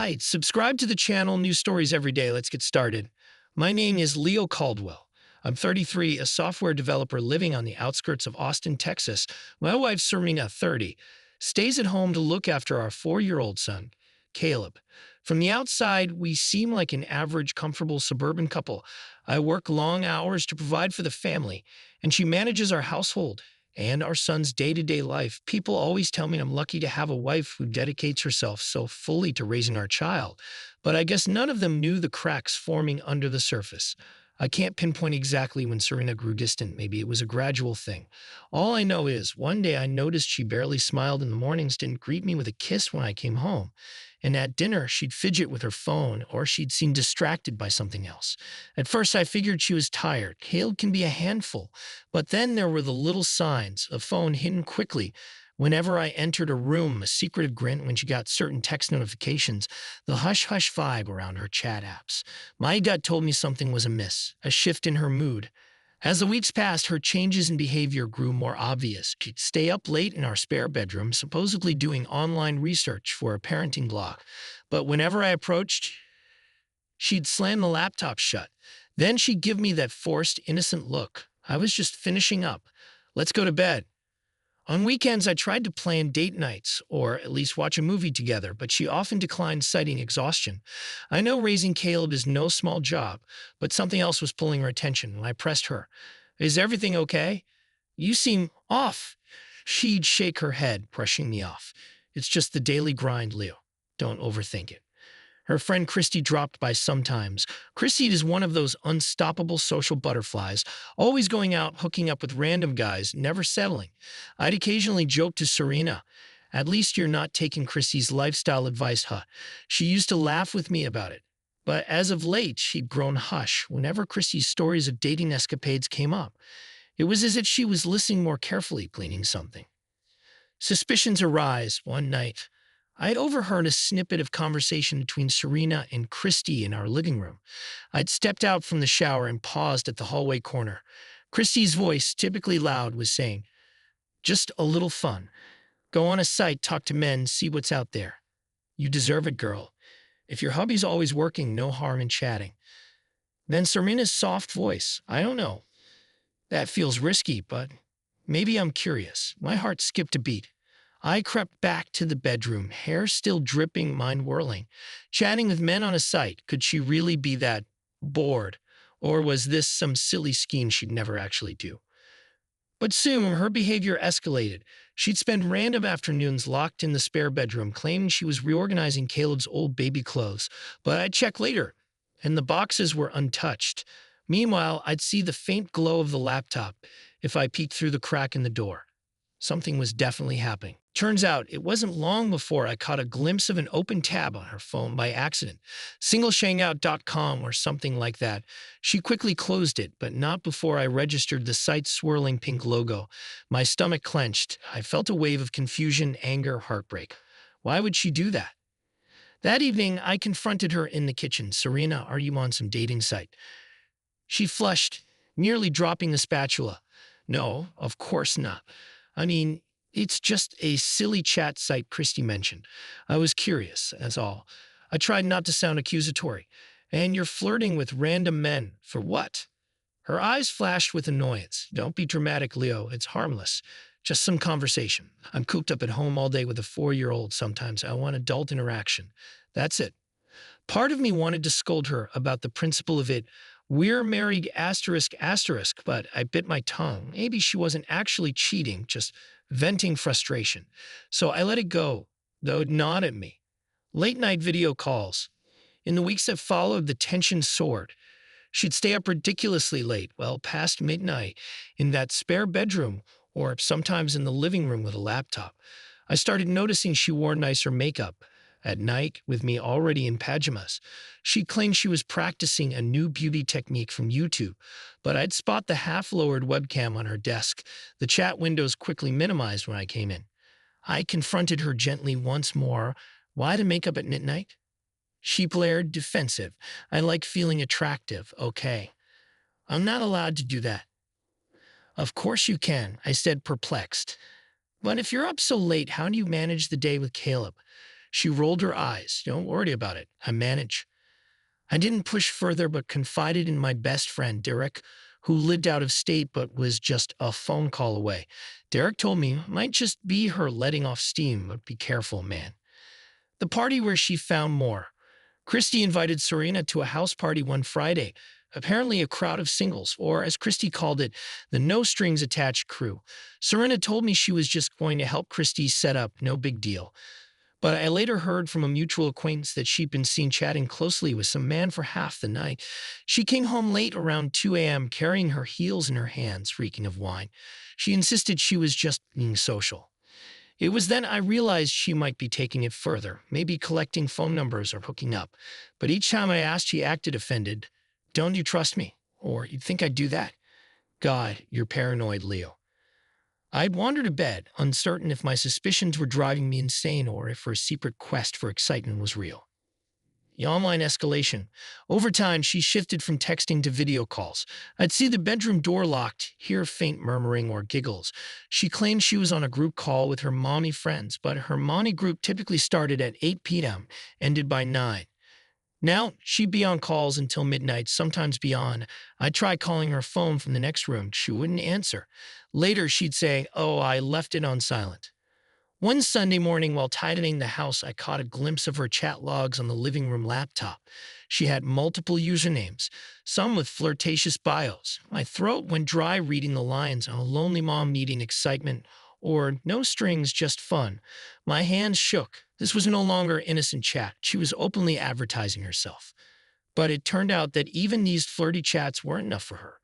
Hi, subscribe to the channel, new stories every day. Let's get started. My name is Leo Caldwell. I'm 33, a software developer living on the outskirts of Austin, Texas. My wife, Serena, 30, stays at home to look after our 4-year-old son, Caleb. From the outside, we seem like an average, comfortable suburban couple. I work long hours to provide for the family, and she manages our household and our son's day to day life. People always tell me I'm lucky to have a wife who dedicates herself so fully to raising our child, but I guess none of them knew the cracks forming under the surface. I can't pinpoint exactly when Serena grew distant. Maybe it was a gradual thing. All I know is one day I noticed she barely smiled in the mornings, didn't greet me with a kiss when I came home. And at dinner, she'd fidget with her phone or she'd seem distracted by something else. At first, I figured she was tired. Caleb can be a handful. But then there were the little signs, a phone hidden quickly whenever I entered a room, a secretive grin when she got certain text notifications, the hush-hush vibe around her chat apps. My gut told me something was amiss, a shift in her mood. As the weeks passed, her changes in behavior grew more obvious. She'd stay up late in our spare bedroom, supposedly doing online research for a parenting blog. But whenever I approached, she'd slam the laptop shut. Then she'd give me that forced, innocent look. I was just finishing up. Let's go to bed. On weekends, I tried to plan date nights, or at least watch a movie together, but she often declined, citing exhaustion. I know raising Caleb is no small job, but something else was pulling her attention when I pressed her. Is everything okay? You seem off. She'd shake her head, brushing me off. It's just the daily grind, Leo. Don't overthink it. Her friend Christy dropped by sometimes. Christy is one of those unstoppable social butterflies, always going out hooking up with random guys, never settling. I'd occasionally joke to Serena, at least you're not taking Christy's lifestyle advice, huh? She used to laugh with me about it. But as of late, she'd grown hush whenever Christy's stories of dating escapades came up. It was as if she was listening more carefully, gleaning something. Suspicions arise one night. I had overheard a snippet of conversation between Serena and Christy in our living room. I'd stepped out from the shower and paused at the hallway corner. Christy's voice, typically loud, was saying, "Just a little fun. Go on a site, talk to men, see what's out there. You deserve it, girl. If your hubby's always working, no harm in chatting." Then Serena's soft voice, "I don't know. That feels risky, but maybe I'm curious." My heart skipped a beat. I crept back to the bedroom, hair still dripping, mind whirling. Chatting with men on a site, could she really be that bored? Or was this some silly scheme she'd never actually do? But soon her behavior escalated. She'd spend random afternoons locked in the spare bedroom, claiming she was reorganizing Caleb's old baby clothes. But I'd check later, and the boxes were untouched. Meanwhile, I'd see the faint glow of the laptop if I peeked through the crack in the door. Something was definitely happening. Turns out it wasn't long before I caught a glimpse of an open tab on her phone by accident, singleshangout.com or something like that. She quickly closed it, but not before I registered the site's swirling pink logo. My stomach clenched. I felt a wave of confusion, anger, heartbreak. Why would she do that? That evening, I confronted her in the kitchen. "Serena, are you on some dating site?" She flushed, nearly dropping the spatula. "No, of course not. I mean, it's just a silly chat site Christy mentioned. I was curious, that's all. I tried not to sound accusatory. And you're flirting with random men. For what?" Her eyes flashed with annoyance. "Don't be dramatic, Leo. It's harmless. Just some conversation. I'm cooped up at home all day with a 4-year-old sometimes. I want adult interaction. That's it." Part of me wanted to scold her about the principle of it. We're married asterisk asterisk, but I bit my tongue. Maybe she wasn't actually cheating, just venting frustration. So I let it go, though it gnawed at me. Late night video calls. In the weeks that followed, the tension soared. She'd stay up ridiculously late, well past midnight, in that spare bedroom, or sometimes in the living room with a laptop. I started noticing she wore nicer makeup. At night, with me already in pajamas, she claimed she was practicing a new beauty technique from YouTube, but I'd spot the half-lowered webcam on her desk. The chat windows quickly minimized when I came in. I confronted her gently once more. "Why the makeup at midnight?" She blared, defensive. "I like feeling attractive, okay. I'm not allowed to do that." "Of course you can," I said, perplexed. "But if you're up so late, how do you manage the day with Caleb?" She rolled her eyes. Don't worry about it. I manage. I didn't push further but confided in my best friend, Derek, who lived out of state but was just a phone call away. Derek told me it might just be her letting off steam, but be careful, man. The party where she found more. Christy invited Serena to a house party one Friday, apparently a crowd of singles, or as Christy called it, the no strings attached crew. Serena told me she was just going to help Christy set up, no big deal. But I later heard from a mutual acquaintance that she'd been seen chatting closely with some man for half the night. She came home late around 2 a.m., carrying her heels in her hands, reeking of wine. She insisted she was just being social. It was then I realized she might be taking it further, maybe collecting phone numbers or hooking up. But each time I asked, she acted offended. Don't you trust me? Or you'd think I'd do that? God, you're paranoid, Leo. I'd wander to bed, uncertain if my suspicions were driving me insane or if her secret quest for excitement was real. The online escalation. Over time, she shifted from texting to video calls. I'd see the bedroom door locked, hear faint murmuring or giggles. She claimed she was on a group call with her mommy friends, but her mommy group typically started at 8 p.m., ended by 9. Now, she'd be on calls until midnight, sometimes beyond. I'd try calling her phone from the next room. She wouldn't answer. Later, she'd say, "Oh, I left it on silent." One Sunday morning, while tidying the house, I caught a glimpse of her chat logs on the living room laptop. She had multiple usernames, some with flirtatious bios. My throat went dry reading the lines on a lonely mom needing excitement or no strings, just fun. My hands shook. This was no longer innocent chat. She was openly advertising herself. But it turned out that even these flirty chats weren't enough for her.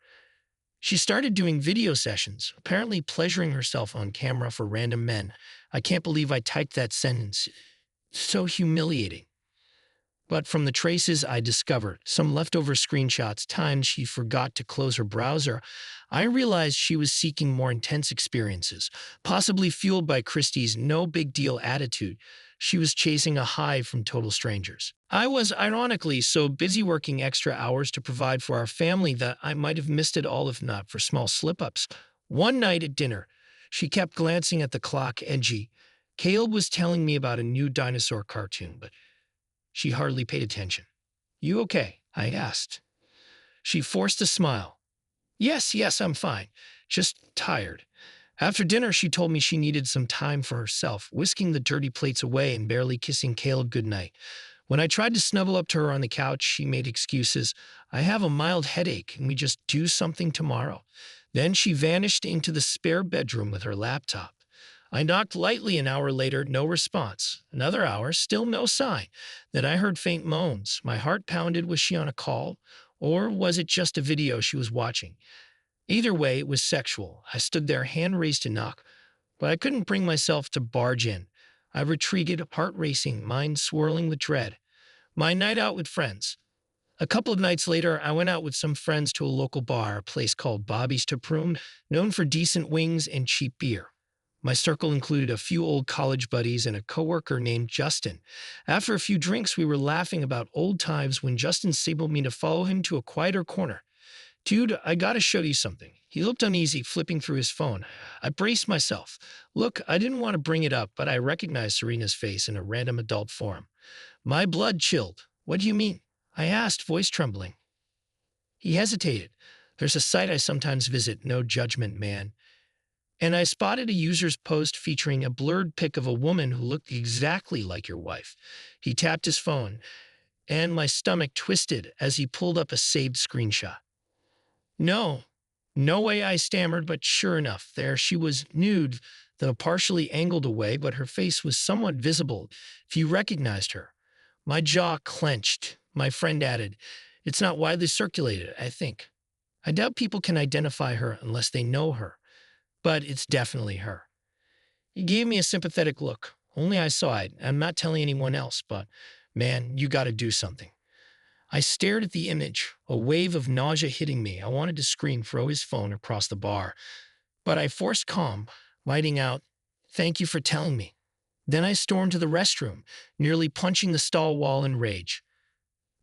She started doing video sessions, apparently pleasuring herself on camera for random men. I can't believe I typed that sentence. So humiliating. But from the traces I discovered, some leftover screenshots timed she forgot to close her browser, I realized she was seeking more intense experiences, possibly fueled by Christie's no big deal attitude. She was chasing a high from total strangers. I was, ironically, so busy working extra hours to provide for our family that I might have missed it all if not for small slip-ups. One night at dinner, she kept glancing at the clock, edgy. Caleb was telling me about a new dinosaur cartoon, but she hardly paid attention. "You okay?" I asked. She forced a smile. Yes, I'm fine. Just tired." After dinner, she told me she needed some time for herself, whisking the dirty plates away and barely kissing Caleb goodnight. When I tried to snuggle up to her on the couch, she made excuses. "I have a mild headache. Can we just do something tomorrow?" Then she vanished into the spare bedroom with her laptop. I knocked lightly an hour later, no response. Another hour, still no sign. Then I heard faint moans. My heart pounded. Was she on a call? Or was it just a video she was watching? Either way, it was sexual. I stood there, hand raised to knock, but I couldn't bring myself to barge in. I retreated, heart racing, mind swirling with dread. My night out with friends. A couple of nights later, I went out with some friends to a local bar, a place called Bobby's Taproom, known for decent wings and cheap beer. My circle included a few old college buddies and a coworker named Justin. After a few drinks, we were laughing about old times when Justin signaled me to follow him to a quieter corner. "Dude, I gotta show you something." He looked uneasy, flipping through his phone. I braced myself. Look, I didn't want to bring it up, but I recognized Serena's face in a random adult forum. My blood chilled. "What do you mean?" I asked, voice trembling. He hesitated. "There's a site I sometimes visit, no judgment, man. And I spotted a user's post featuring a blurred pic of a woman who looked exactly like your wife." He tapped his phone, and my stomach twisted as he pulled up a saved screenshot. No way, I stammered, but sure enough, there she was, nude, though partially angled away, but her face was somewhat visible if you recognized her. My jaw clenched. My friend added, "It's not widely circulated, I think. I doubt people can identify her unless they know her, but it's definitely her." He gave me a sympathetic look. Only I saw it. I'm not telling anyone else, but man, you gotta do something. I stared at the image, a wave of nausea hitting me. I wanted to scream, throw his phone across the bar, but I forced calm, lighting out, "Thank you for telling me." Then I stormed to the restroom, nearly punching the stall wall in rage.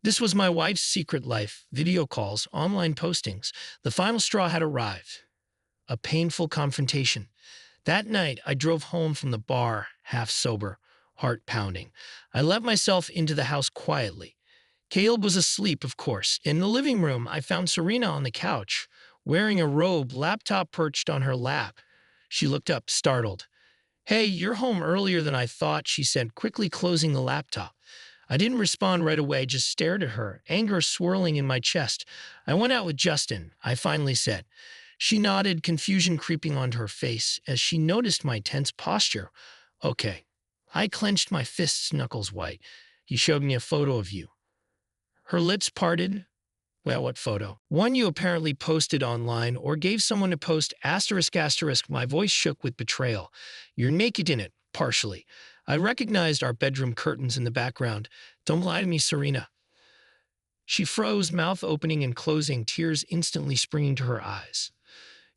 This was my wife's secret life, video calls, online postings. The final straw had arrived. A painful confrontation. That night, I drove home from the bar, half sober, heart pounding. I let myself into the house quietly. Caleb was asleep, of course. In the living room, I found Serena on the couch, wearing a robe, laptop perched on her lap. She looked up, startled. "Hey, you're home earlier than I thought," she said, quickly closing the laptop. I didn't respond right away, just stared at her, anger swirling in my chest. "I went out with Justin," I finally said. She nodded, confusion creeping onto her face as she noticed my tense posture. "Okay." I clenched my fists, knuckles white. "He showed me a photo of you." Her lips parted. "Well, what photo?" "One you apparently posted online or gave someone to post asterisk asterisk." My voice shook with betrayal. "You're naked in it, partially." I recognized our bedroom curtains in the background. "Don't lie to me, Serena." She froze, mouth opening and closing, tears instantly springing to her eyes.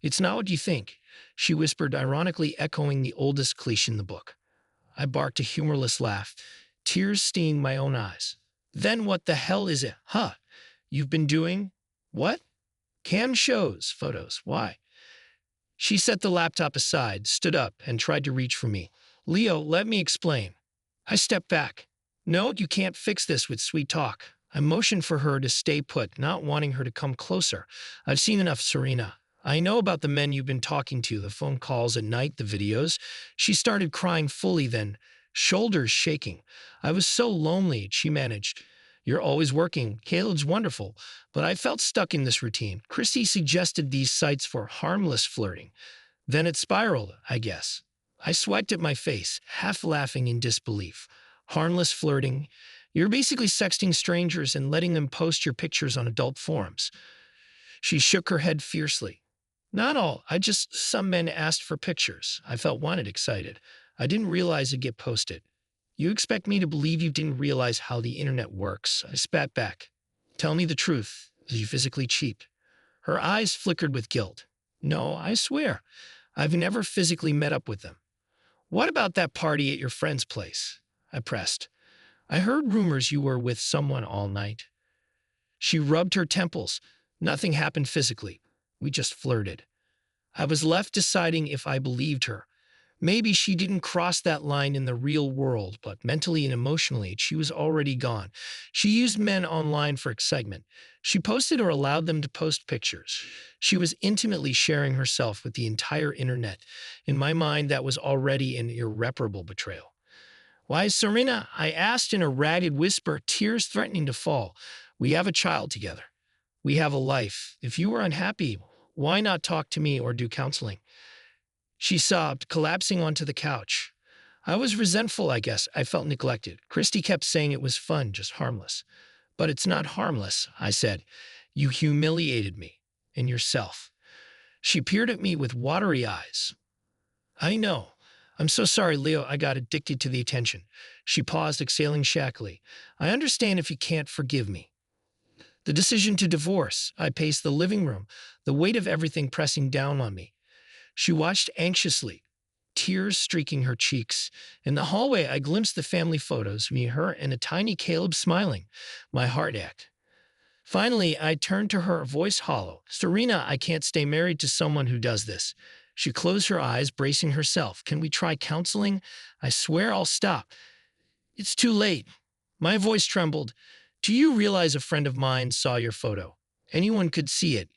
"It's not what you think," she whispered, ironically echoing the oldest cliche in the book. I barked a humorless laugh, tears stinging my own eyes. "Then what the hell is it? Huh? You've been doing what?" "Cam shows, photos. Why?" She set the laptop aside, stood up, and tried to reach for me. "Leo, let me explain." I stepped back. "No, you can't fix this with sweet talk." I motioned for her to stay put, not wanting her to come closer. "I've seen enough, Serena. I know about the men you've been talking to, the phone calls at night, the videos." She started crying fully then, shoulders shaking. "I was so lonely," she managed. "You're always working. Caleb's wonderful. But I felt stuck in this routine. Christy suggested these sites for harmless flirting. Then it spiraled, I guess." I swiped at my face, half laughing in disbelief. "Harmless flirting? You're basically sexting strangers and letting them post your pictures on adult forums." She shook her head fiercely. "Not all. Some men asked for pictures. I felt wanted, excited. I didn't realize it'd get posted." "You expect me to believe you didn't realize how the internet works?" I spat back. "Tell me the truth. Did you physically cheat?" Her eyes flickered with guilt. "No, I swear. I've never physically met up with them." "What about that party at your friend's place?" I pressed. "I heard rumors you were with someone all night." She rubbed her temples. "Nothing happened physically. We just flirted." I was left deciding if I believed her. Maybe she didn't cross that line in the real world, but mentally and emotionally, she was already gone. She used men online for excitement. She posted or allowed them to post pictures. She was intimately sharing herself with the entire internet. In my mind, that was already an irreparable betrayal. "Why, Serena?" I asked in a ragged whisper, tears threatening to fall. "We have a child together. We have a life. If you were unhappy, why not talk to me or do counseling?" She sobbed, collapsing onto the couch. "I was resentful, I guess. I felt neglected. Christy kept saying it was fun, just harmless." "But it's not harmless," I said. "You humiliated me and yourself." She peered at me with watery eyes. "I know. I'm so sorry, Leo. I got addicted to the attention." She paused, exhaling shackily. "I understand if you can't forgive me." The decision to divorce. I paced the living room, the weight of everything pressing down on me. She watched anxiously, tears streaking her cheeks. In the hallway, I glimpsed the family photos, me, her, and a tiny Caleb smiling. My heart ached. Finally, I turned to her, voice hollow. "Serena, I can't stay married to someone who does this." She closed her eyes, bracing herself. "Can we try counseling? I swear I'll stop." "It's too late." My voice trembled. "Do you realize a friend of mine saw your photo? Anyone could see it.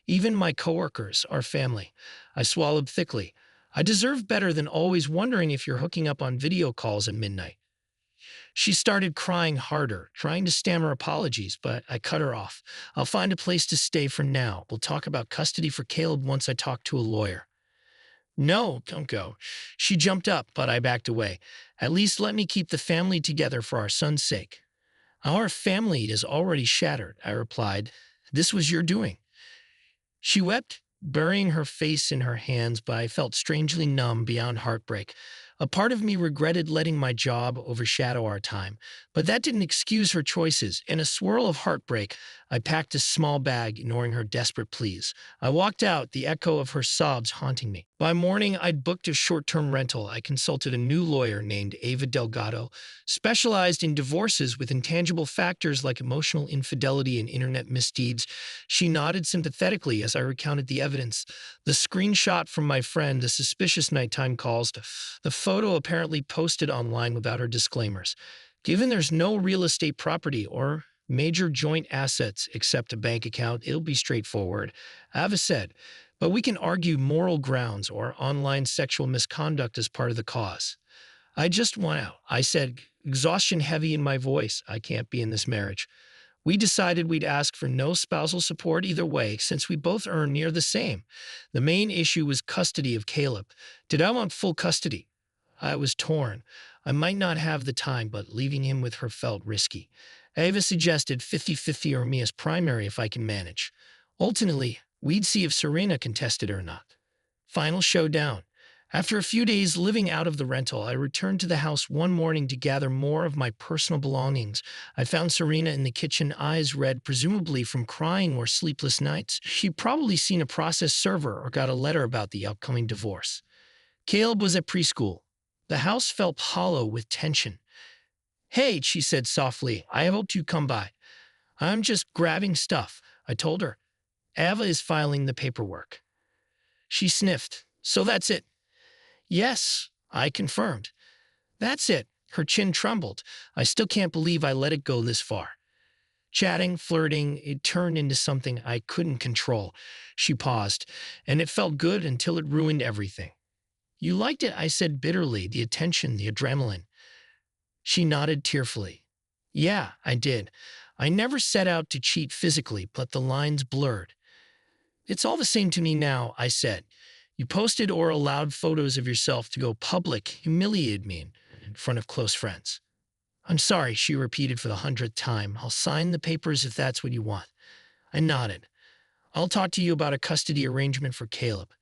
Even my coworkers, our family." I swallowed thickly. "I deserve better than always wondering if you're hooking up on video calls at midnight." She started crying harder, trying to stammer apologies, but I cut her off. "I'll find a place to stay for now. We'll talk about custody for Caleb once I talk to a lawyer." "No, don't go." She jumped up, but I backed away. "At least let me keep the family together for our son's sake." "Our family is already shattered," I replied. "This was your doing." She wept, burying her face in her hands, but I felt strangely numb beyond heartbreak. A part of me regretted letting my job overshadow our time, but that didn't excuse her choices. In a swirl of heartbreak, I packed a small bag, ignoring her desperate pleas. I walked out, the echo of her sobs haunting me. By morning, I'd booked a short term rental. I consulted a new lawyer named Ava Delgado, specialized in divorces with intangible factors like emotional infidelity and internet misdeeds. She nodded sympathetically as I recounted the evidence. The screenshot from my friend, the suspicious nighttime calls, the photo apparently posted online without her disclaimers. Given there's no real estate property or major joint assets except a bank account, it'll be straightforward. Ava said, but we can argue moral grounds or online sexual misconduct as part of the cause. I just want out. I said, exhaustion heavy in my voice. I can't be in this marriage. We decided we'd ask for no spousal support either way since we both earn near the same. The main issue was custody of Caleb. Did I want full custody? I was torn. I might not have the time, but leaving him with her felt risky. Ava suggested 50-50 or me as primary if I can manage. Ultimately, we'd see if Serena contested or not. Final showdown. After a few days living out of the rental, I returned to the house one morning to gather more of my personal belongings. I found Serena in the kitchen, eyes red, presumably from crying or sleepless nights. She'd probably seen a process server or got a letter about the upcoming divorce. Caleb was at preschool. The house felt hollow with tension. Hey, she said softly, I hoped you'd come by. I'm just grabbing stuff, I told her. Ava is filing the paperwork. She sniffed. So that's it? Yes, I confirmed. That's it. Her chin trembled. I still can't believe I let it go this far. Chatting, flirting, it turned into something I couldn't control. She paused, and it felt good until it ruined everything. You liked it, I said bitterly, the attention, the adrenaline. She nodded tearfully. Yeah, I did. I never set out to cheat physically, but the lines blurred. It's all the same to me now, I said. You posted or allowed photos of yourself to go public, humiliated me in front of close friends. I'm sorry, she repeated for the 100th time. I'll sign the papers if that's what you want. I nodded. I'll talk to you about a custody arrangement for Caleb.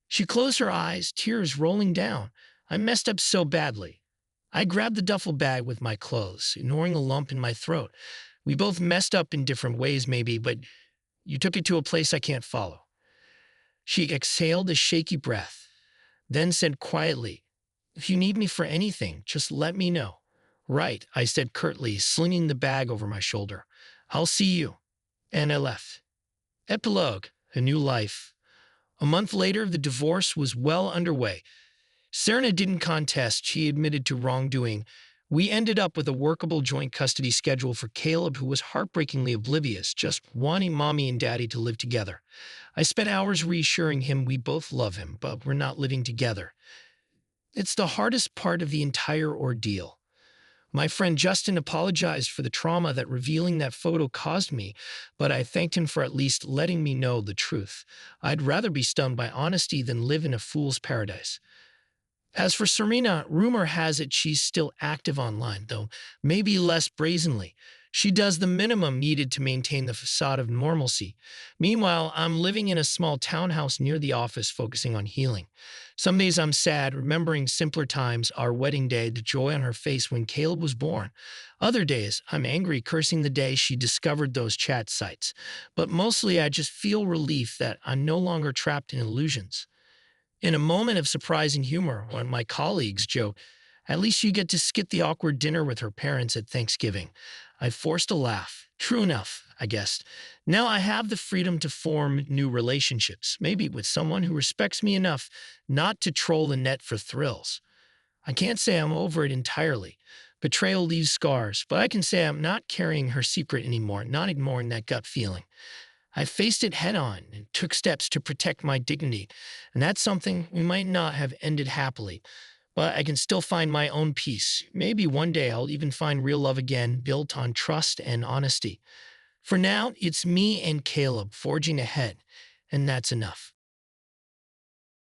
She closed her eyes, tears rolling down. I messed up so badly. I grabbed the duffel bag with my clothes, ignoring the lump in my throat. We both messed up in different ways, maybe, but you took it to a place I can't follow. She exhaled a shaky breath, then said quietly, if you need me for anything, just let me know. Right, I said curtly, slinging the bag over my shoulder. I'll see you. And I left. Epilogue, a new life. A month later, the divorce was well underway. Serena didn't contest. She admitted to wrongdoing. We ended up with a workable joint custody schedule for Caleb, who was heartbreakingly oblivious, just wanting mommy and daddy to live together. I spent hours reassuring him we both love him, but we're not living together. It's the hardest part of the entire ordeal. My friend Justin apologized for the trauma that revealing that photo caused me, but I thanked him for at least letting me know the truth. I'd rather be stunned by honesty than live in a fool's paradise. As for Serena, rumor has it she's still active online, though maybe less brazenly. She does the minimum needed to maintain the facade of normalcy. Meanwhile, I'm living in a small townhouse near the office focusing on healing. Some days I'm sad, remembering simpler times, our wedding day, the joy on her face when Caleb was born. Other days, I'm angry, cursing the day she discovered those chat sites. But mostly I just feel relief that I'm no longer trapped in illusions. In a moment of surprising humor, one of my colleagues joked, at least you get to skip the awkward dinner with her parents at Thanksgiving. I forced a laugh. True enough, I guessed. Now I have the freedom to form new relationships, maybe with someone who respects me enough not to troll the net for thrills. I can't say I'm over it entirely. Betrayal leaves scars, but I can say I'm not carrying her secret anymore, not ignoring that gut feeling. I faced it head on and took steps to protect my dignity, and that's something we might not have ended happily. But I can still find my own peace. Maybe one day I'll even find real love again, built on trust and honesty. For now, it's me and Caleb forging ahead, and that's enough.